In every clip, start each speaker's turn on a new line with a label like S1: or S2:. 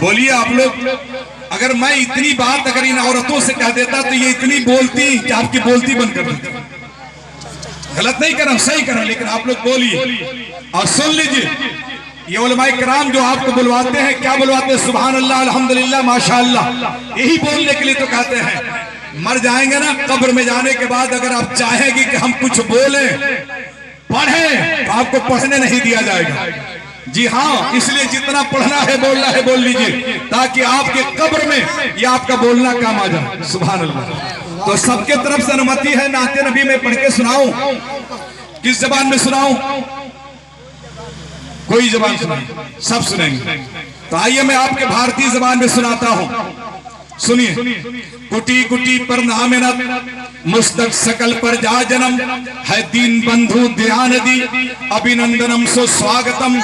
S1: बोलिए आप लोग। अगर मैं इतनी बात अगर इन औरतों से कह देता तो ये इतनी बोलती कि आपकी बोलती बंद कर देती। गलत नहीं कर रहा हूं, सही कर रहा हूं, लेकिन आप लोग बोलिए और सुन लीजिए। ये उलमाए किराम जो आपको बुलवाते हैं, क्या बुलवाते हैं? सुभान अल्लाह, अल्हम्दुलिल्लाह, माशाअल्लाह, यही बोलने के लिए तो कहते हैं। मर जाएंगे ना, कब्र में जाने के बाद अगर आप चाहेंगे कि हम कुछ बोले पढ़ें तो आपको पढ़ने नहीं दिया जाएगा। जी हाँ, इसलिए जितना पढ़ना है बोलना है बोल लीजिए, ताकि आपके कब्र में ये आपका बोलना काम आ जाए। सुभान अल्लाह। तो सबके तरफ से अनुमति है नाते नबी में पढ़ के सुनाऊं? किस जबान में सुनाऊं? कोई जबान सुनाए, सब सुनेंगे। तो आइए मैं आपके भारतीय जबान में सुनाता हूं, सुनिए। कुटी कुटी पर नामिनत मुस्तक सकल पर जा जन्म है दीन बंधु ध्यान दी अभिनंदनम सो स्वागतम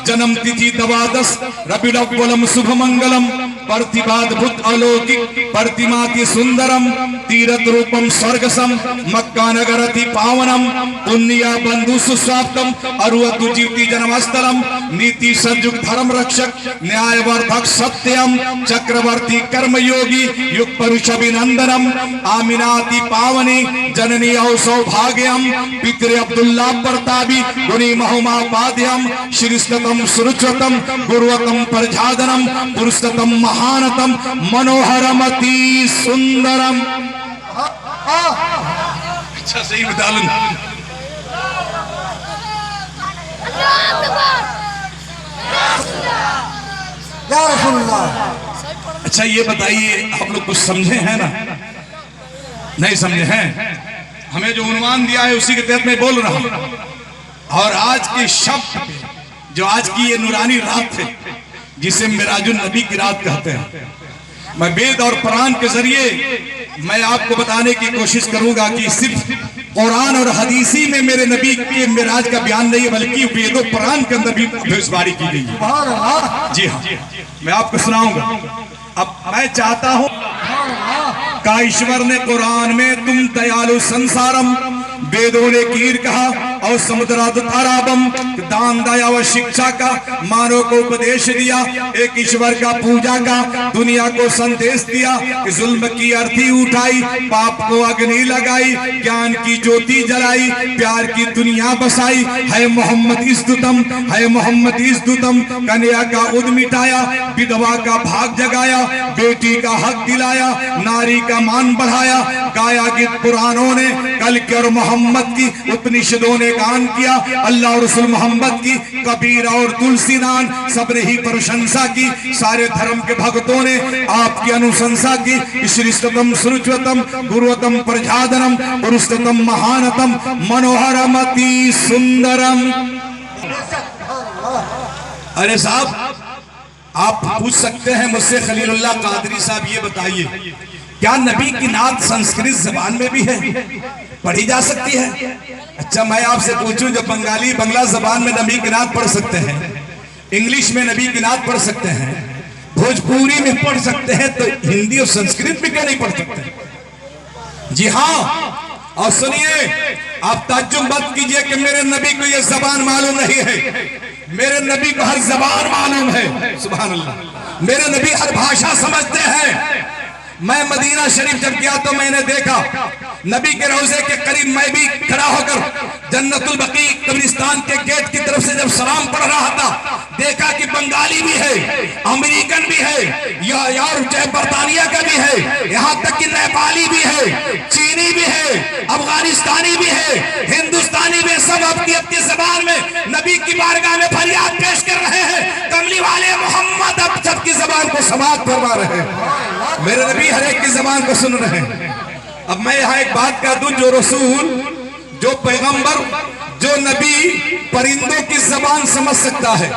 S1: जन्म तिथि द्वादश रबिअव्वलम शुभ मंगलम प्रतिभाद्भुत अलौकिक प्रतिमाति सुंदरम तीरथ रूपम स्वर्गसम मक्का नगरति पावनम पुण्या बंधु सुस्वाप्तम अरुवतु जीवति जन्मस्थलम नीति संयुक्त धर्म रक्षक न्यायवर्धक सत्यम चक्रवर्ती कर्मयोगी युग पुरुष अभिनंदनम आमिनाति पावनी जननी औ सौभाग्यम पितृ अब्दुल्ला प्रतापी गुणी महुमापाद्यम श्रीस्ततम सुरुचतम गुरुवतम प्रजादनम पुरुषतम महानतम मनोहरमति सुंदरम। अच्छा सही बता लूं। अच्छा ये बताइए, आप लोग कुछ समझे हैं ना? नहीं समझे हैं? हमें जो उन्वान दिया है उसी के तहत मैं बोल रहा हूं। और आज के शब्द, जो आज की ये नूरानी रात है जिसे मिराजुल नबी की रात कहते हैं, मैं वेद और कुरान के जरिए मैं आपको बताने की कोशिश करूंगा कि सिर्फ कुरान और हदीसी में मेरे नबी के मिराज का बयान नहीं है, बल्कि वेद और कुरान के अंदर भी भविष्यवाणी की गई है। जी हाँ, मैं आपको सुनाऊंगा। अब मैं चाहता हूं का ईश्वर ने कुरान में तुम दयालु संसारम, वेदों ने कीर कहा और समुद्राराबम, दान दया व शिक्षा का मानव को उपदेश दिया, एक ईश्वर का पूजा का दुनिया को संदेश दिया, जुल्म की अर्थी उठाई, पाप को अग्नि लगाई, ज्ञान की ज्योति जलाई, प्यार की दुनिया बसाई, है मोहम्मद स्तुतम, है मोहम्मद स्तुतम, कन्या का उद मिटाया, विधवा का भाग जगाया, बेटी का हक दिलाया, नारी का मान बढ़ाया, गाया गीत पुराणों ने, कल के और मोहम्मद की उपनिषदों ने गान किया, अल्लाह और रसूल मोहम्मद की कबीर और तुलसीदान सबने ही प्रशंसा की, सारे धर्म के भक्तों ने आपकी अनुशंसा की। श्रीस्ततम सुरुचतम गुरुवतम प्रजादनम पुरुषतम महानतम मनोहरमति सुंदरम। अरे साहब, आप पूछ सकते हैं मुझसे, खलीलुल्लाह कादरी साहब ये बताइए, क्या नबी की नात संस्कृत जबान में भी है, पढ़ी जा सकती है? अच्छा मैं आपसे पूछूं, जब बंगाली बंगला जबान में नबी की नात पढ़ सकते हैं, इंग्लिश में नबी की नात पढ़ सकते हैं, भोजपुरी में पढ़ सकते हैं, तो हिंदी और संस्कृत में क्यों नहीं पढ़ सकते? जी हाँ, और सुनिए, आप ताज्जुब मत कीजिए कि मेरे नबी को यह जबान मालूम नहीं है। मेरे नबी को हर जबान मालूम है। सुभान अल्लाह। मेरे नबी हर भाषा समझते हैं। मैं मदीना शरीफ जब गया तो मैंने देखा नबी के रोजे के करीब मैं भी खड़ा होकर जन्नतुल बकी कब्रिस्तान के गेट की तरफ से जब सलाम पढ़ रहा था, देखा कि बंगाली भी है, अमेरिकन भी है, यार चाहे बरतानिया का भी है, यहाँ तक कि नेपाली भी है, चीनी भी है, अफगानिस्तानी भी है, हिंदुस्तानी भी, सब अपनी अपनी जबान में नबी की बारगाह में फरियाद पेश कर रहे हैं। कमली वाले मोहम्मद अब सबकी जबान को समाप्त करवा रहे हैं। मेरे नबी हर एक की जबान को सुन रहे हैं। अब मैं यहाँ एक बात कह दूं, जो रसूल, जो पैगंबर, जो नबी परिंदों की जबान समझ सकता है,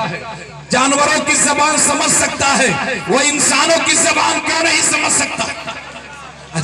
S1: जानवरों की जबान समझ सकता है, वो इंसानों की जबान क्यों नहीं समझ सकता?